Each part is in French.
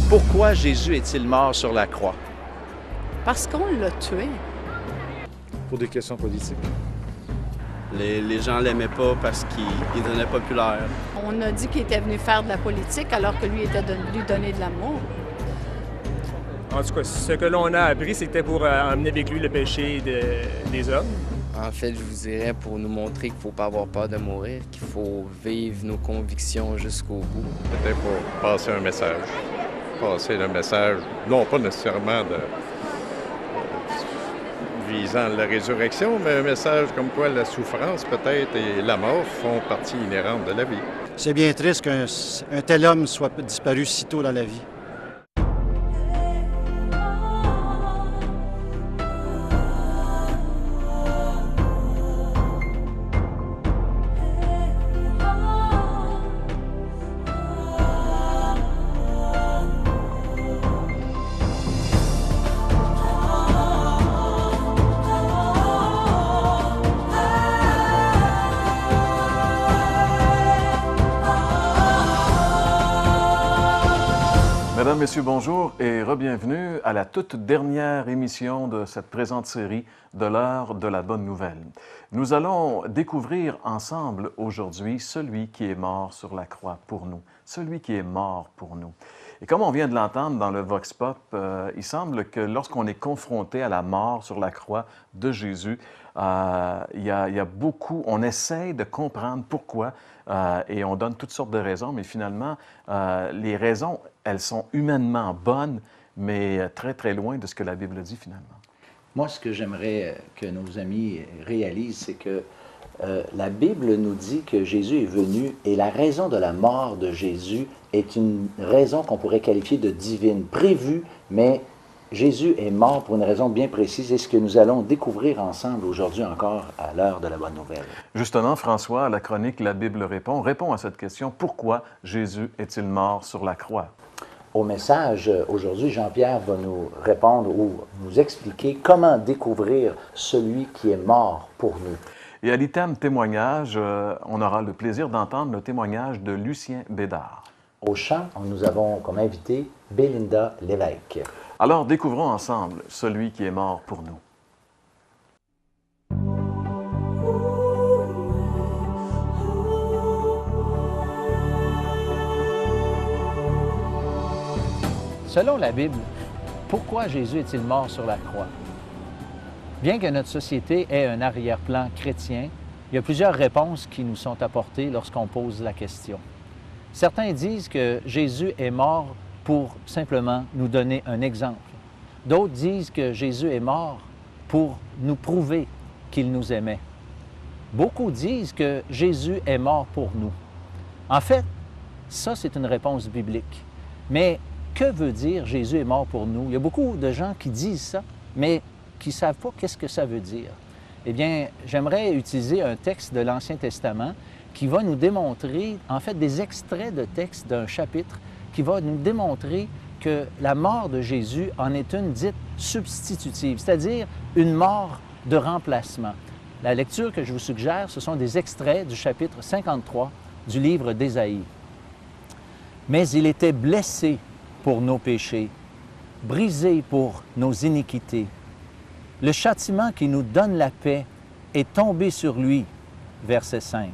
Pourquoi Jésus est-il mort sur la croix? Parce qu'on l'a tué. Pour des questions politiques. Les gens l'aimaient pas parce qu'il devenait populaire. On a dit qu'il était venu faire de la politique alors que lui était venu donner de l'amour. En tout cas, ce que l'on a appris, c'était pour emmener avec lui le péché des hommes. En fait, je vous dirais pour nous montrer qu'il ne faut pas avoir peur de mourir, qu'il faut vivre nos convictions jusqu'au bout. Peut-être pour passer un message. Passer le message, non pas nécessairement visant la résurrection, mais un message comme quoi la souffrance peut-être et la mort font partie inhérente de la vie. C'est bien triste qu'un tel homme soit disparu si tôt dans la vie. Mesdames, Messieurs, bonjour et re-bienvenue à la toute dernière émission de cette présente série de l'heure de la bonne nouvelle. Nous allons découvrir ensemble aujourd'hui celui qui est mort sur la croix pour nous, celui qui est mort pour nous. Et comme on vient de l'entendre dans le Vox Pop, il semble que lorsqu'on est confronté à la mort sur la croix de Jésus, il y a beaucoup, on essaie de comprendre pourquoi et on donne toutes sortes de raisons, mais finalement, les raisons, elles sont humainement bonnes, mais très, très loin de ce que la Bible dit finalement. Moi, ce que j'aimerais que nos amis réalisent, c'est que la Bible nous dit que Jésus est venu et la raison de la mort de Jésus est une raison qu'on pourrait qualifier de divine, prévue, mais Jésus est mort pour une raison bien précise et ce que nous allons découvrir ensemble aujourd'hui encore à l'heure de la bonne nouvelle. Justement, François, à la chronique La Bible répond à cette question. Pourquoi Jésus est-il mort sur la croix? Au message, aujourd'hui, Jean-Pierre va nous répondre ou nous expliquer comment découvrir celui qui est mort pour nous. Et à l'item témoignage, on aura le plaisir d'entendre le témoignage de Lucien Bédard. Au chant, nous avons comme invité Bélinda Lévesque. Alors, découvrons ensemble celui qui est mort pour nous. Selon la Bible, pourquoi Jésus est-il mort sur la croix? Bien que notre société ait un arrière-plan chrétien, il y a plusieurs réponses qui nous sont apportées lorsqu'on pose la question. Certains disent que Jésus est mort pour simplement nous donner un exemple. D'autres disent que Jésus est mort pour nous prouver qu'il nous aimait. Beaucoup disent que Jésus est mort pour nous. En fait, ça, c'est une réponse biblique. Mais que veut dire Jésus est mort pour nous? Il y a beaucoup de gens qui disent ça, mais qui ne savent pas qu'est-ce que ça veut dire. Eh bien, j'aimerais utiliser un texte de l'Ancien Testament qui va nous démontrer, en fait, des extraits de texte d'un chapitre qui va nous démontrer que la mort de Jésus en est une dite substitutive, c'est-à-dire une mort de remplacement. La lecture que je vous suggère, ce sont des extraits du chapitre 53 du livre d'Ésaïe. « Mais il était blessé pour nos péchés, brisé pour nos iniquités. Le châtiment qui nous donne la paix est tombé sur lui. » Verset 5.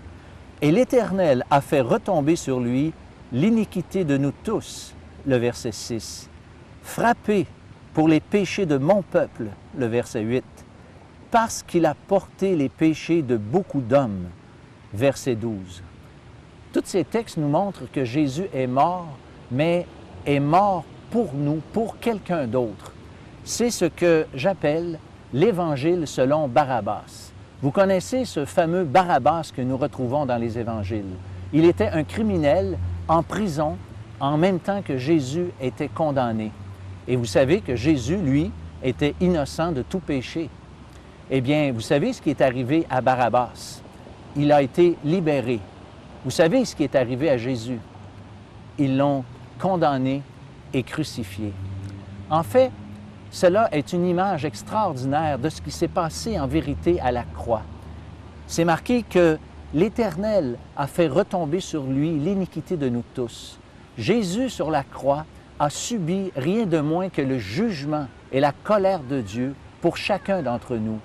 « Et l'Éternel a fait retomber sur lui l'iniquité de nous tous. » Le verset 6. « Frappé pour les péchés de mon peuple. » Le verset 8. « Parce qu'il a porté les péchés de beaucoup d'hommes. » Verset 12. Tous ces textes nous montrent que Jésus est mort, mais est mort pour nous, pour quelqu'un d'autre. C'est ce que j'appelle l'Évangile selon Barabbas. Vous connaissez ce fameux Barabbas que nous retrouvons dans les Évangiles. Il était un criminel en prison en même temps que Jésus était condamné. Et vous savez que Jésus, lui, était innocent de tout péché. Eh bien, vous savez ce qui est arrivé à Barabbas? Il a été libéré. Vous savez ce qui est arrivé à Jésus? Ils l'ont condamné et crucifié. En fait, cela est une image extraordinaire de ce qui s'est passé en vérité à la croix. C'est marqué que l'Éternel a fait retomber sur lui l'iniquité de nous tous. Jésus, sur la croix, a subi rien de moins que le jugement et la colère de Dieu pour chacun d'entre nous.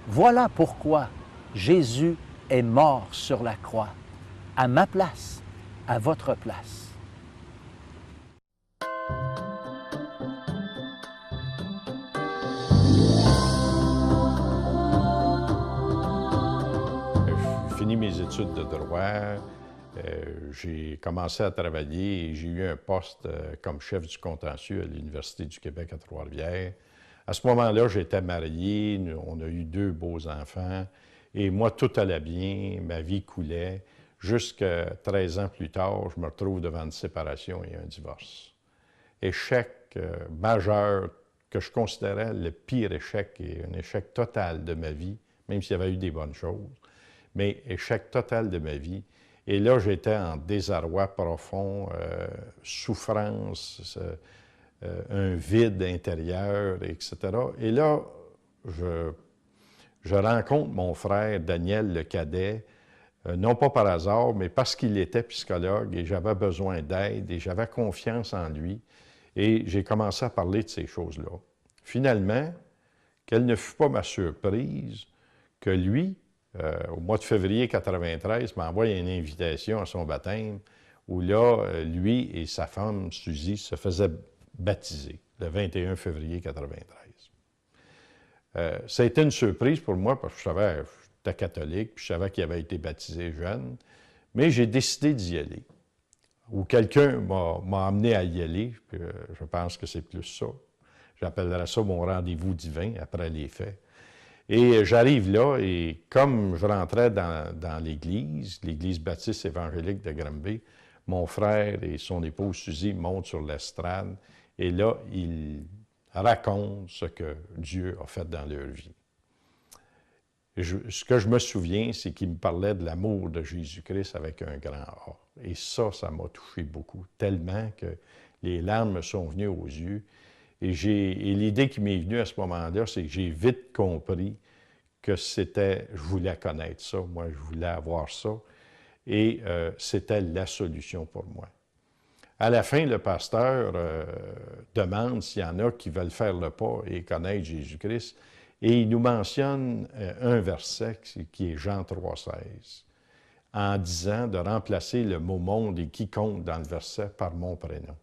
Voilà pourquoi Jésus est mort sur la croix, à ma place, à votre place. J'ai fini mes études de droit. J'ai commencé à travailler et j'ai eu un poste comme chef du contentieux à l'Université du Québec à Trois-Rivières. À ce moment-là, j'étais marié, on a eu 2 beaux enfants et moi, tout allait bien, ma vie coulait. Jusqu'à 13 ans plus tard, je me retrouve devant une séparation et un divorce. Échec majeur que je considérais le pire échec et un échec total de ma vie, même s'il y avait eu des bonnes choses, mais échec total de ma vie. Et là, j'étais en désarroi profond, souffrance, un vide intérieur, etc. Et là, je rencontre mon frère Daniel, le cadet, non pas par hasard, mais parce qu'il était psychologue et j'avais besoin d'aide et j'avais confiance en lui. Et j'ai commencé à parler de ces choses-là. Finalement, quelle ne fut pas ma surprise que lui, au mois de février 1993, m'envoie une invitation à son baptême où là, lui et sa femme, Suzy, se faisaient baptiser le 21 février 1993. Ça a été une surprise pour moi parce que je savais que j'étais catholique, puis je savais qu'il avait été baptisé jeune, mais j'ai décidé d'y aller. Ou quelqu'un m'a amené à y aller, puis je pense que c'est plus ça. J'appellerais ça mon rendez-vous divin après les faits. Et j'arrive là, et comme je rentrais dans l'église baptiste évangélique de Granby, mon frère et son épouse Suzy montent sur l'estrade, et là, ils racontent ce que Dieu a fait dans leur vie. Ce que je me souviens, c'est qu'ils me parlaient de l'amour de Jésus-Christ avec un grand A. Et ça m'a touché beaucoup, tellement que les larmes me sont venues aux yeux. Et l'idée qui m'est venue à ce moment-là, c'est que j'ai vite compris que je voulais connaître ça, moi, je voulais avoir ça, et c'était la solution pour moi. À la fin, le pasteur demande s'il y en a qui veulent faire le pas et connaître Jésus-Christ, et il nous mentionne un verset qui est Jean 3,16, en disant de remplacer le mot « monde » et « quiconque » dans le verset par mon prénom.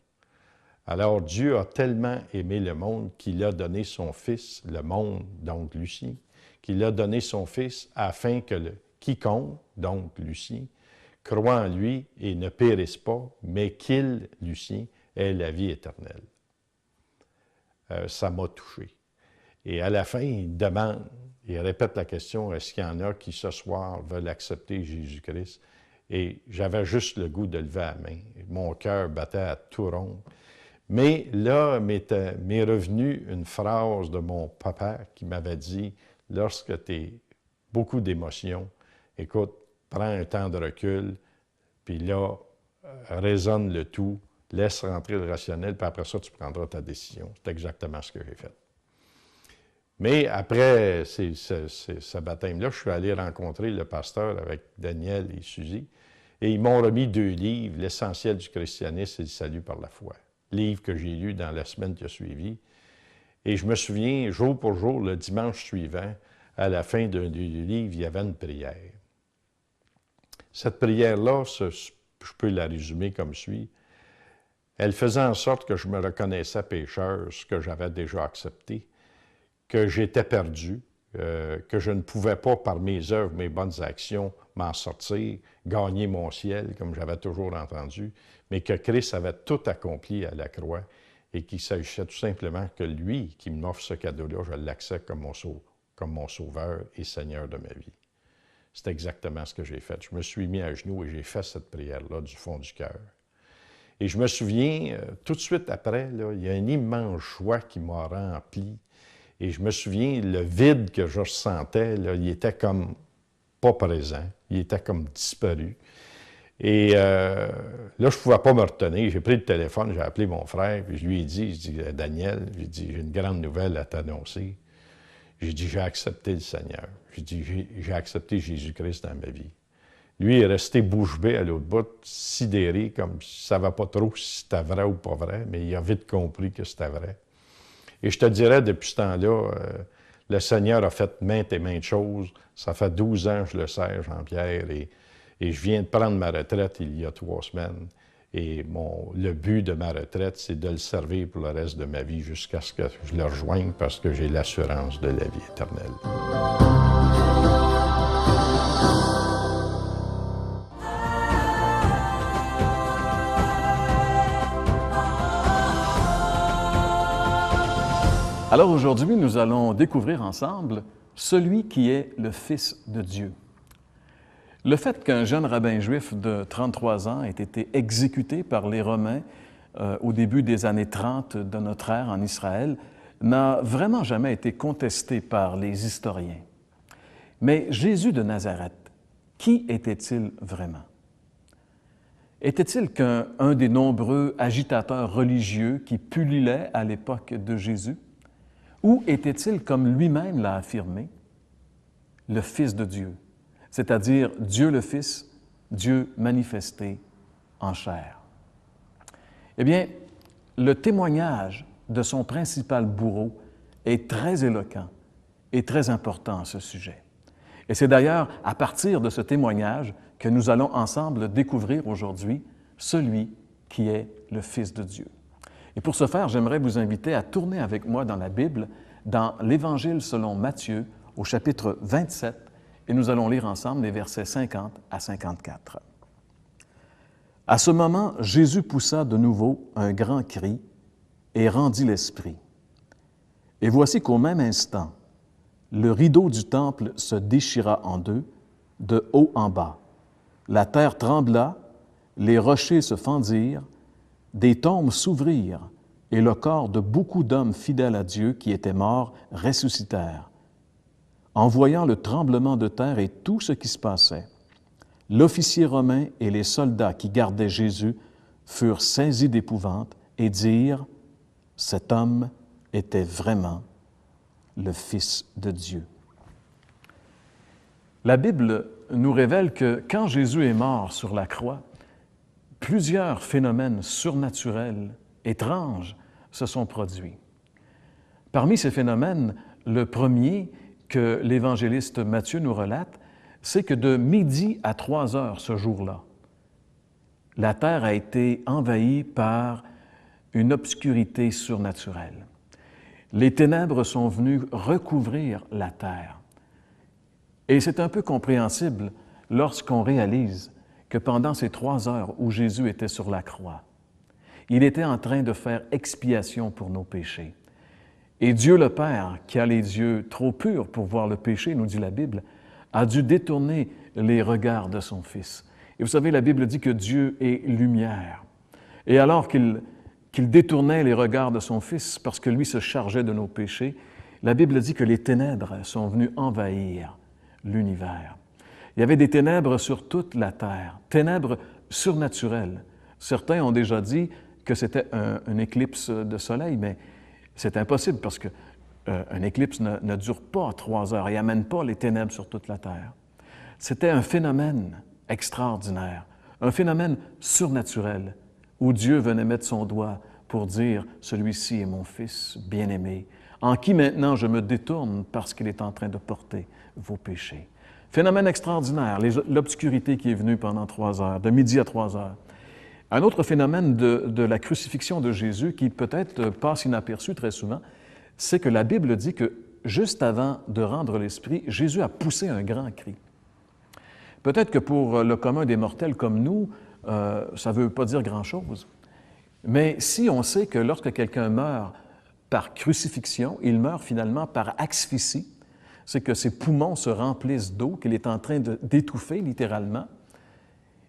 Alors, Dieu a tellement aimé le monde qu'il a donné son Fils, le monde, donc Lucie, qu'il a donné son Fils afin que quiconque, donc Lucie, croit en lui et ne périsse pas, mais qu'il, Lucie, ait la vie éternelle. Ça m'a touché. Et à la fin, il demande, il répète la question, est-ce qu'il y en a qui ce soir veulent accepter Jésus-Christ? Et j'avais juste le goût de lever la main. Mon cœur battait à tout rond. Mais là m'est revenue une phrase de mon papa qui m'avait dit, lorsque tu es beaucoup d'émotions, écoute, prends un temps de recul, puis là, raisonne le tout, laisse rentrer le rationnel, puis après ça, tu prendras ta décision. C'est exactement ce que j'ai fait. Mais après ce baptême-là, je suis allé rencontrer le pasteur avec Daniel et Suzy, et ils m'ont remis 2 livres, L'essentiel du christianisme et le salut par la foi. Livre que j'ai lu dans la semaine qui a suivi. Et je me souviens, jour pour jour, le dimanche suivant, à la fin du livre, il y avait une prière. Cette prière-là, je peux la résumer comme suit. Elle faisait en sorte que je me reconnaissais pécheur, ce que j'avais déjà accepté, que j'étais perdu, que je ne pouvais pas, par mes œuvres, mes bonnes actions, m'en sortir, gagner mon ciel, comme j'avais toujours entendu, mais que Christ avait tout accompli à la croix et qu'il s'agissait tout simplement que lui, qui m'offre ce cadeau-là, je l'accepte comme mon sauveur et Seigneur de ma vie. C'est exactement ce que j'ai fait. Je me suis mis à genoux et j'ai fait cette prière-là du fond du cœur. Et je me souviens, tout de suite après, là, il y a une immense joie qui m'a rempli. Et je me souviens, le vide que je ressentais, là, il était comme pas présent. Il était comme disparu. Et là, je ne pouvais pas me retenir. J'ai pris le téléphone, j'ai appelé mon frère, puis je lui ai dit, Daniel, j'ai une grande nouvelle à t'annoncer. J'ai dit, j'ai accepté le Seigneur. J'ai dit, j'ai accepté Jésus-Christ dans ma vie. Lui est resté bouche bée à l'autre bout, sidéré, comme s'il ne savait pas trop si c'était vrai ou pas vrai, mais il a vite compris que c'était vrai. Et je te dirais, depuis ce temps-là, le Seigneur a fait maintes et maintes choses. Ça fait 12 ans que je le sers, Jean-Pierre, et je viens de prendre ma retraite il y a 3 semaines. Et le but de ma retraite, c'est de le servir pour le reste de ma vie jusqu'à ce que je le rejoigne parce que j'ai l'assurance de la vie éternelle. Alors aujourd'hui, nous allons découvrir ensemble celui qui est le Fils de Dieu. Le fait qu'un jeune rabbin juif de 33 ans ait été exécuté par les Romains au début des années 30 de notre ère en Israël n'a vraiment jamais été contesté par les historiens. Mais Jésus de Nazareth, qui était-il vraiment? Était-il qu'un des nombreux agitateurs religieux qui pullulaient à l'époque de Jésus? Ou était-il, comme lui-même l'a affirmé, le Fils de Dieu, c'est-à-dire Dieu le Fils, Dieu manifesté en chair? Eh bien, le témoignage de son principal bourreau est très éloquent et très important à ce sujet. Et c'est d'ailleurs à partir de ce témoignage que nous allons ensemble découvrir aujourd'hui celui qui est le Fils de Dieu. Et pour ce faire, j'aimerais vous inviter à tourner avec moi dans la Bible, dans l'Évangile selon Matthieu, au chapitre 27, et nous allons lire ensemble les versets 50 à 54. À ce moment, Jésus poussa de nouveau un grand cri et rendit l'esprit. Et voici qu'au même instant, le rideau du temple se déchira en deux, de haut en bas. La terre trembla, les rochers se fendirent, des tombes s'ouvrirent, et le corps de beaucoup d'hommes fidèles à Dieu qui étaient morts ressuscitèrent. En voyant le tremblement de terre et tout ce qui se passait, l'officier romain et les soldats qui gardaient Jésus furent saisis d'épouvante et dirent « Cet homme était vraiment le Fils de Dieu. » La Bible nous révèle que quand Jésus est mort sur la croix, plusieurs phénomènes surnaturels, étranges, se sont produits. Parmi ces phénomènes, le premier que l'évangéliste Matthieu nous relate, c'est que de midi à 3 heures ce jour-là, la terre a été envahie par une obscurité surnaturelle. Les ténèbres sont venues recouvrir la terre. Et c'est un peu compréhensible lorsqu'on réalise que pendant ces 3 heures où Jésus était sur la croix, il était en train de faire expiation pour nos péchés. Et Dieu le Père, qui a les yeux trop purs pour voir le péché, nous dit la Bible, a dû détourner les regards de son Fils. Et vous savez, la Bible dit que Dieu est lumière. Et alors qu'il détournait les regards de son Fils parce que lui se chargeait de nos péchés, la Bible dit que les ténèbres sont venues envahir l'univers. Il y avait des ténèbres sur toute la terre, ténèbres surnaturelles. Certains ont déjà dit que c'était une éclipse de soleil, mais c'est impossible parce qu'un éclipse ne dure pas 3 heures et n'amène pas les ténèbres sur toute la terre. C'était un phénomène extraordinaire, un phénomène surnaturel où Dieu venait mettre son doigt pour dire « Celui-ci est mon Fils bien-aimé, en qui maintenant je me détourne parce qu'il est en train de porter vos péchés. » Phénomène extraordinaire, l'obscurité qui est venue pendant 3 heures, de midi à 3 heures. Un autre phénomène de la crucifixion de Jésus qui peut-être passe inaperçu très souvent, c'est que la Bible dit que juste avant de rendre l'Esprit, Jésus a poussé un grand cri. Peut-être que pour le commun des mortels comme nous, ça ne veut pas dire grand-chose. Mais si on sait que lorsque quelqu'un meurt par crucifixion, il meurt finalement par asphyxie, c'est que ses poumons se remplissent d'eau, qu'il est en train d'étouffer littéralement.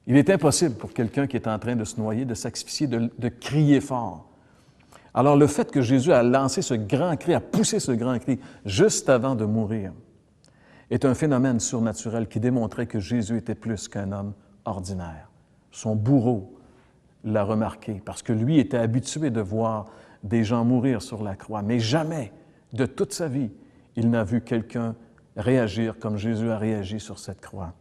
Il est impossible pour quelqu'un qui est en train de se noyer, de s'asphyxier, de crier fort. Alors le fait que Jésus a lancé ce grand cri, a poussé ce grand cri juste avant de mourir, est un phénomène surnaturel qui démontrait que Jésus était plus qu'un homme ordinaire. Son bourreau l'a remarqué parce que lui était habitué de voir des gens mourir sur la croix, mais jamais de toute sa vie, il n'a vu quelqu'un réagir comme Jésus a réagi sur cette croix.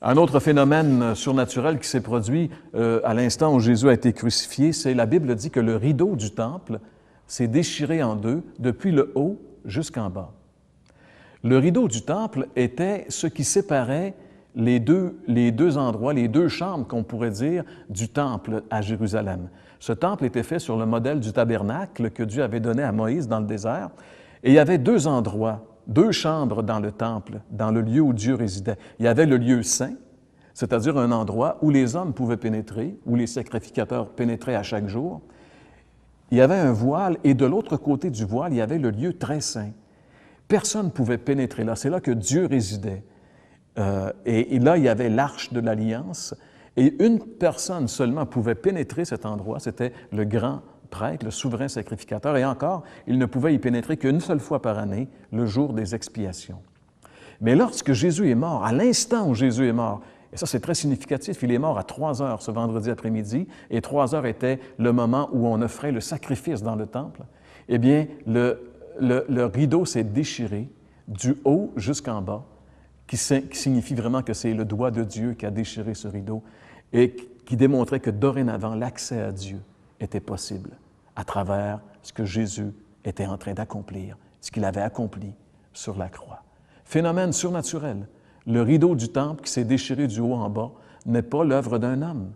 Un autre phénomène surnaturel qui s'est produit à l'instant où Jésus a été crucifié, c'est la Bible dit que le rideau du temple s'est déchiré en deux depuis le haut jusqu'en bas. Le rideau du temple était ce qui séparait les deux endroits, les deux chambres qu'on pourrait dire du temple à Jérusalem. Ce temple était fait sur le modèle du tabernacle que Dieu avait donné à Moïse dans le désert. Et il y avait deux endroits, deux chambres dans le temple, dans le lieu où Dieu résidait. Il y avait le lieu saint, c'est-à-dire un endroit où les hommes pouvaient pénétrer, où les sacrificateurs pénétraient à chaque jour. Il y avait un voile et de l'autre côté du voile, il y avait le lieu très saint. Personne ne pouvait pénétrer là. C'est là que Dieu résidait. Et là, il y avait l'arche de l'Alliance. Et une personne seulement pouvait pénétrer cet endroit, c'était le grand prêtre, le souverain sacrificateur. Et encore, il ne pouvait y pénétrer qu'une seule fois par année, le jour des expiations. Mais lorsque Jésus est mort, à l'instant où Jésus est mort, et ça c'est très significatif, il est mort à 3 heures ce vendredi après-midi, et 3 heures était le moment où on offrait le sacrifice dans le temple, eh bien, le rideau s'est déchiré du haut jusqu'en bas, qui signifie vraiment que c'est le doigt de Dieu qui a déchiré ce rideau et qui démontrait que dorénavant, l'accès à Dieu était possible à travers ce que Jésus était en train d'accomplir, ce qu'il avait accompli sur la croix. Phénomène surnaturel. Le rideau du temple qui s'est déchiré du haut en bas n'est pas l'œuvre d'un homme,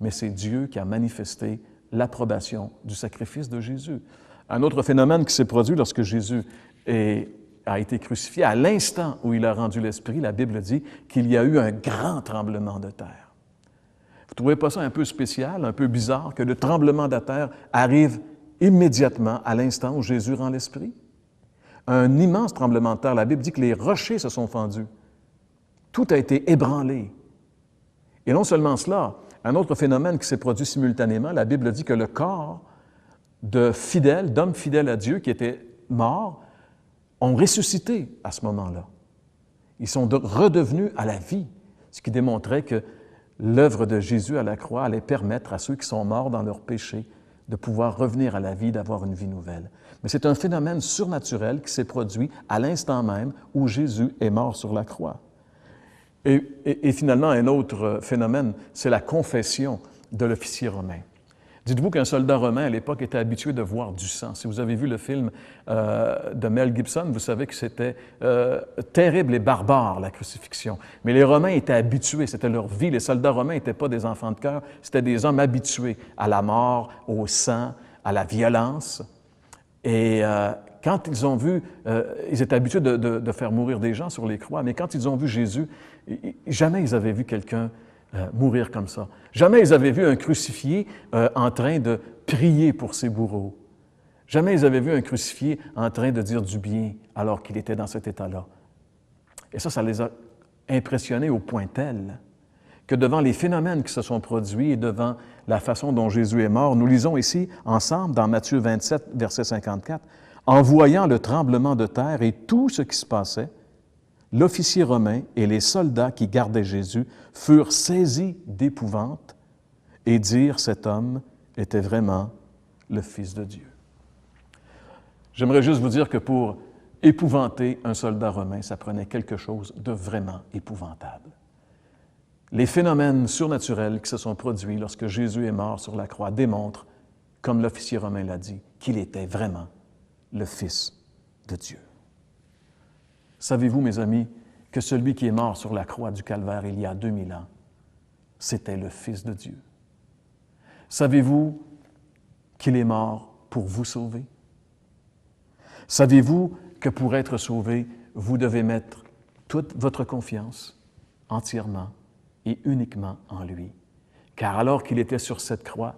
mais c'est Dieu qui a manifesté l'approbation du sacrifice de Jésus. Un autre phénomène qui s'est produit lorsque Jésus a été crucifié, à l'instant où il a rendu l'Esprit, la Bible dit qu'il y a eu un grand tremblement de terre. Vous ne trouvez pas ça un peu spécial, un peu bizarre, que le tremblement de terre arrive immédiatement à l'instant où Jésus rend l'Esprit? Un immense tremblement de terre. La Bible dit que les rochers se sont fendus. Tout a été ébranlé. Et non seulement cela, un autre phénomène qui s'est produit simultanément, la Bible dit que le corps de fidèles, d'hommes fidèles à Dieu qui étaient morts, ont ressuscité à ce moment-là. Ils sont redevenus à la vie, ce qui démontrait que l'œuvre de Jésus à la croix allait permettre à ceux qui sont morts dans leurs péchés de pouvoir revenir à la vie, d'avoir une vie nouvelle. Mais c'est un phénomène surnaturel qui s'est produit à l'instant même où Jésus est mort sur la croix. Et finalement, un autre phénomène, c'est la confession de l'officier romain. Dites-vous qu'un soldat romain, à l'époque, était habitué de voir du sang. Si vous avez vu le film de Mel Gibson, vous savez que c'était terrible et barbare, la crucifixion. Mais les Romains étaient habitués, c'était leur vie. Les soldats romains n'étaient pas des enfants de cœur, c'était des hommes habitués à la mort, au sang, à la violence. Et quand ils ont vu, ils étaient habitués de faire mourir des gens sur les croix, mais quand ils ont vu Jésus, jamais ils avaient vu quelqu'un mourir comme ça. Jamais ils avaient vu un crucifié en train de prier pour ses bourreaux. Jamais ils avaient vu un crucifié en train de dire du bien alors qu'il était dans cet état-là. Et ça les a impressionnés au point tel que devant les phénomènes qui se sont produits et devant la façon dont Jésus est mort, nous lisons ici ensemble dans Matthieu 27, verset 54, « En voyant le tremblement de terre et tout ce qui se passait, l'officier romain et les soldats qui gardaient Jésus furent saisis d'épouvante et dirent cet homme était vraiment le Fils de Dieu. » J'aimerais juste vous dire que pour épouvanter un soldat romain, ça prenait quelque chose de vraiment épouvantable. Les phénomènes surnaturels qui se sont produits lorsque Jésus est mort sur la croix démontrent, comme l'officier romain l'a dit, qu'il était vraiment le Fils de Dieu. Savez-vous, mes amis, que celui qui est mort sur la croix du Calvaire il y a 2000 ans, c'était le Fils de Dieu? Savez-vous qu'il est mort pour vous sauver? Savez-vous que pour être sauvé, vous devez mettre toute votre confiance entièrement et uniquement en lui? Car alors qu'il était sur cette croix,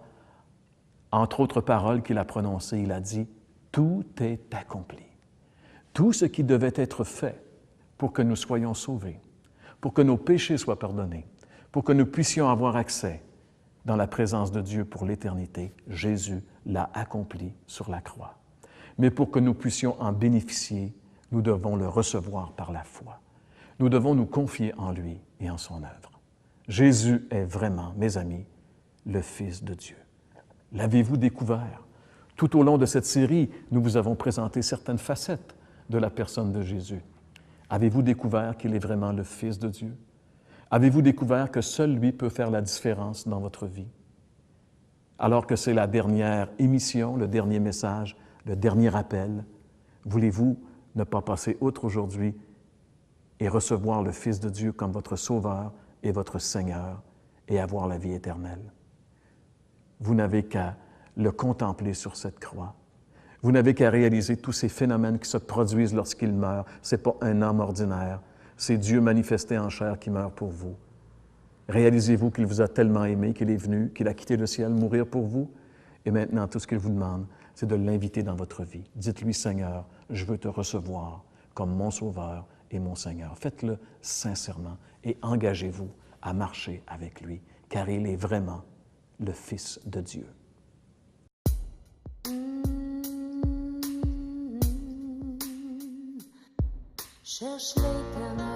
entre autres paroles qu'il a prononcées, il a dit « Tout est accompli ». Tout ce qui devait être fait pour que nous soyons sauvés, pour que nos péchés soient pardonnés, pour que nous puissions avoir accès dans la présence de Dieu pour l'éternité, Jésus l'a accompli sur la croix. Mais pour que nous puissions en bénéficier, nous devons le recevoir par la foi. Nous devons nous confier en lui et en son œuvre. Jésus est vraiment, mes amis, le Fils de Dieu. L'avez-vous découvert? Tout au long de cette série, nous vous avons présenté certaines facettes de la personne de Jésus. Avez-vous découvert qu'il est vraiment le Fils de Dieu? Avez-vous découvert que seul lui peut faire la différence dans votre vie? Alors que c'est la dernière émission, le dernier message, le dernier appel, voulez-vous ne pas passer outre aujourd'hui et recevoir le Fils de Dieu comme votre Sauveur et votre Seigneur et avoir la vie éternelle? Vous n'avez qu'à le contempler sur cette croix. Vous n'avez qu'à réaliser tous ces phénomènes qui se produisent lorsqu'il meurt. Ce n'est pas un homme ordinaire, c'est Dieu manifesté en chair qui meurt pour vous. Réalisez-vous qu'il vous a tellement aimé, qu'il est venu, qu'il a quitté le ciel mourir pour vous. Et maintenant, tout ce qu'il vous demande, c'est de l'inviter dans votre vie. Dites-lui, Seigneur, je veux te recevoir comme mon Sauveur et mon Seigneur. Faites-le sincèrement et engagez-vous à marcher avec lui, car il est vraiment le Fils de Dieu. Cherche l'Éternel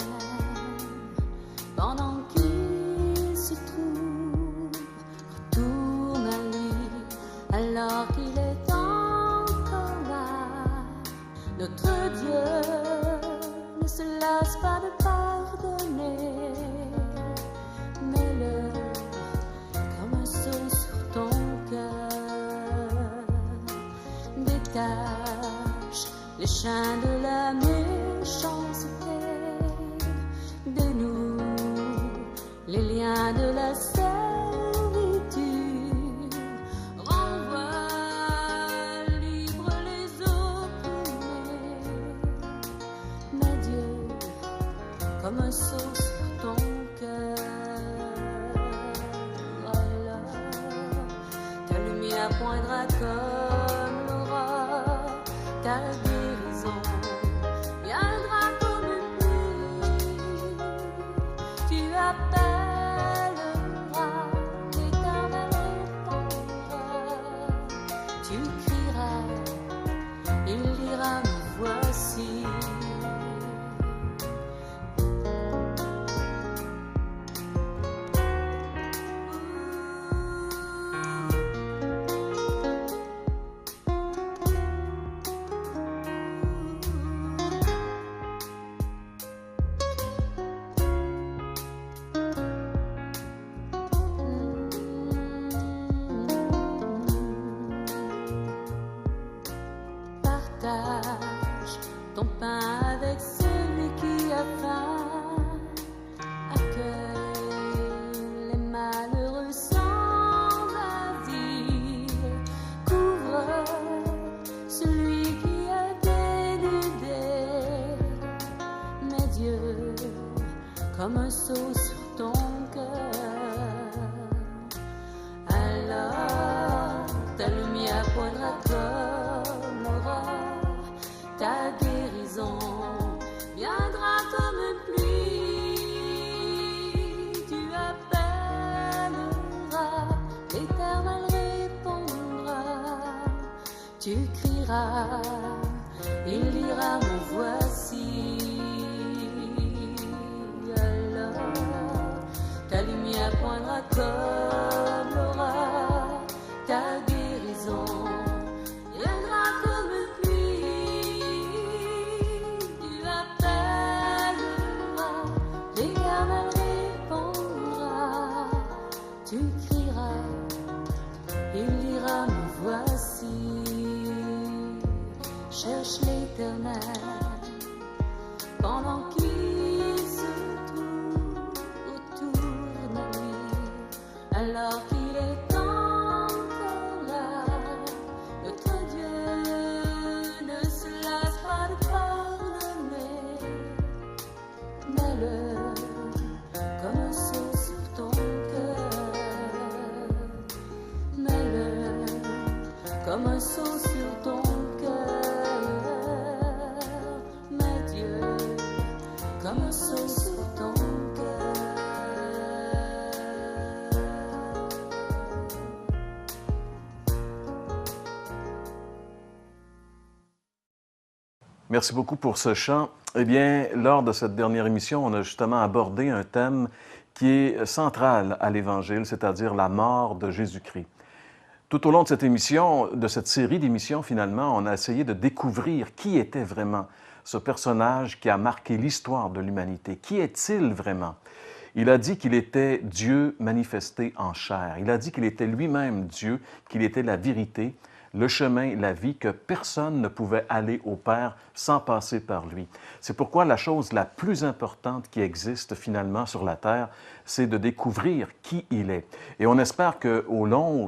pendant qu'il se trouve, retourne à lui alors qu'il est encore là. Notre Dieu ne se lasse pas de pardonner, mets-le comme un sceau sur ton cœur, détache les chaînes de la méchanceté, dénoue les liens de la servitude, renvoie libre les opprimés, mets Dieu comme un sceau sur ton cœur, alors ta lumière poindra comme l'aurore, ta guérison viendra comme une pluie. Tu appelleras, l'Éternel répondra. Tu crieras, il dira, me voici. Partage ton pain avec celui qui a faim, accueille les malheureux sans asile, couvre celui qui est dénudé, mets Dieu comme un sceau sur ton cœur, alors ta lumière poindra comme l'aurore, ta guérison viendra comme une pluie. Tu appelleras, l'Éternel répondra. Tu crieras, il dira, me voici. Alors ta lumière poindra comme l'aurore, ta guérison viendra comme une pluie. Tu appelleras, l'Éternel répondra. Tu crieras, il dira, me voici. Cherche l'Éternel pendant qu'il se trouve, retourne à lui alors qu'il est encore là. Notre Dieu ne se lasse pas de pardonner, mets-le comme un sceau sur ton cœur, mets-le comme un sceau sur ton cœur, mets Dieu comme un sceau sur ton cœur. Merci beaucoup pour ce chant. Eh bien, lors de cette dernière émission, on a justement abordé un thème qui est central à l'Évangile, c'est-à-dire la mort de Jésus-Christ. Tout au long de cette émission, de cette série d'émissions, finalement, on a essayé de découvrir qui était vraiment ce personnage qui a marqué l'histoire de l'humanité. Qui est-il vraiment? Il a dit qu'il était Dieu manifesté en chair. Il a dit qu'il était lui-même Dieu, qu'il était la vérité, le chemin, la vie, que personne ne pouvait aller au Père sans passer par lui. C'est pourquoi la chose la plus importante qui existe finalement sur la terre, c'est de découvrir qui il est. Et on espère que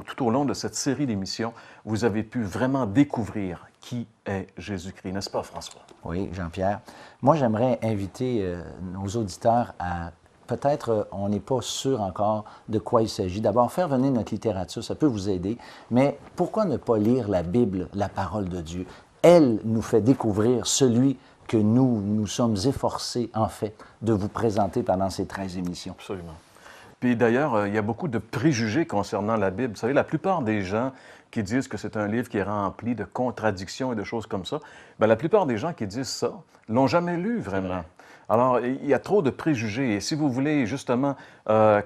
tout au long de cette série d'émissions, vous avez pu vraiment découvrir qui est Jésus-Christ. N'est-ce pas, François? Oui, Jean-Pierre. Moi, j'aimerais inviter nos auditeurs à... Peut-être on n'est pas sûr encore de quoi il s'agit. D'abord, faire venir notre littérature, ça peut vous aider, mais pourquoi ne pas lire la Bible, la parole de Dieu? Elle nous fait découvrir celui que nous sommes efforcés, en fait, de vous présenter pendant ces 13 émissions. Absolument. Puis d'ailleurs, il y a beaucoup de préjugés concernant la Bible. Vous savez, la plupart des gens qui disent que c'est un livre qui est rempli de contradictions et de choses comme ça, bien, la plupart des gens qui disent ça l'ont jamais lu vraiment. Alors, il y a trop de préjugés. Et si vous voulez justement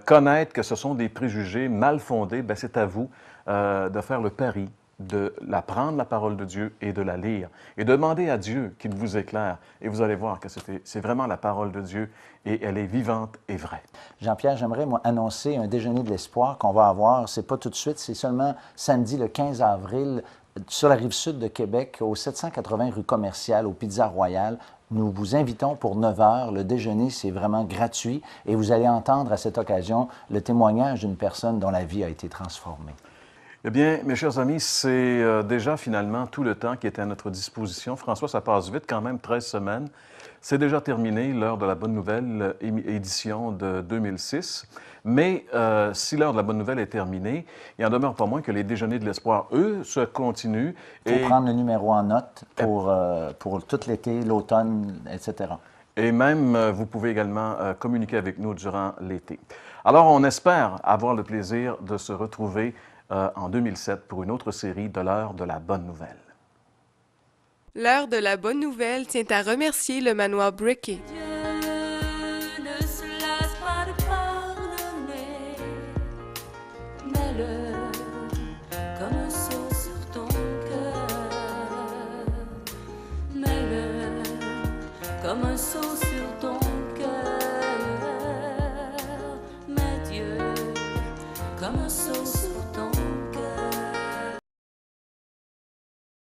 connaître que ce sont des préjugés mal fondés, bien, c'est à vous de faire le pari de prendre la parole de Dieu et de la lire. Et demander à Dieu qu'il vous éclaire. Et vous allez voir que c'est vraiment la parole de Dieu et elle est vivante et vraie. Jean-Pierre, j'aimerais moi annoncer un déjeuner de l'espoir qu'on va avoir. C'est pas tout de suite, c'est seulement samedi le 15 avril sur la rive sud de Québec, au 780 rue Commerciale, au Pizza Royal. Nous vous invitons pour 9 heures. Le déjeuner, c'est vraiment gratuit et vous allez entendre à cette occasion le témoignage d'une personne dont la vie a été transformée. Eh bien, mes chers amis, c'est déjà finalement tout le temps qui est à notre disposition. François, ça passe vite quand même, 13 semaines. C'est déjà terminé, l'heure de la bonne nouvelle, édition de 2006. Mais si l'heure de la bonne nouvelle est terminée, il n'en demeure pas moins que les déjeuners de l'espoir, eux, se continuent. Il faut prendre le numéro en note pour tout l'été, l'automne, etc. Et même, vous pouvez également communiquer avec nous durant l'été. Alors, on espère avoir le plaisir de se retrouver en 2007 pour une autre série de l'heure de la bonne nouvelle. L'heure de la bonne nouvelle tient à remercier le manoir Brickey. Dieu ne se lasse pas de pardonner, mets-le comme un sceau sur ton cœur, mets-le comme un sceau sur ton cœur, mets Dieu comme un sceau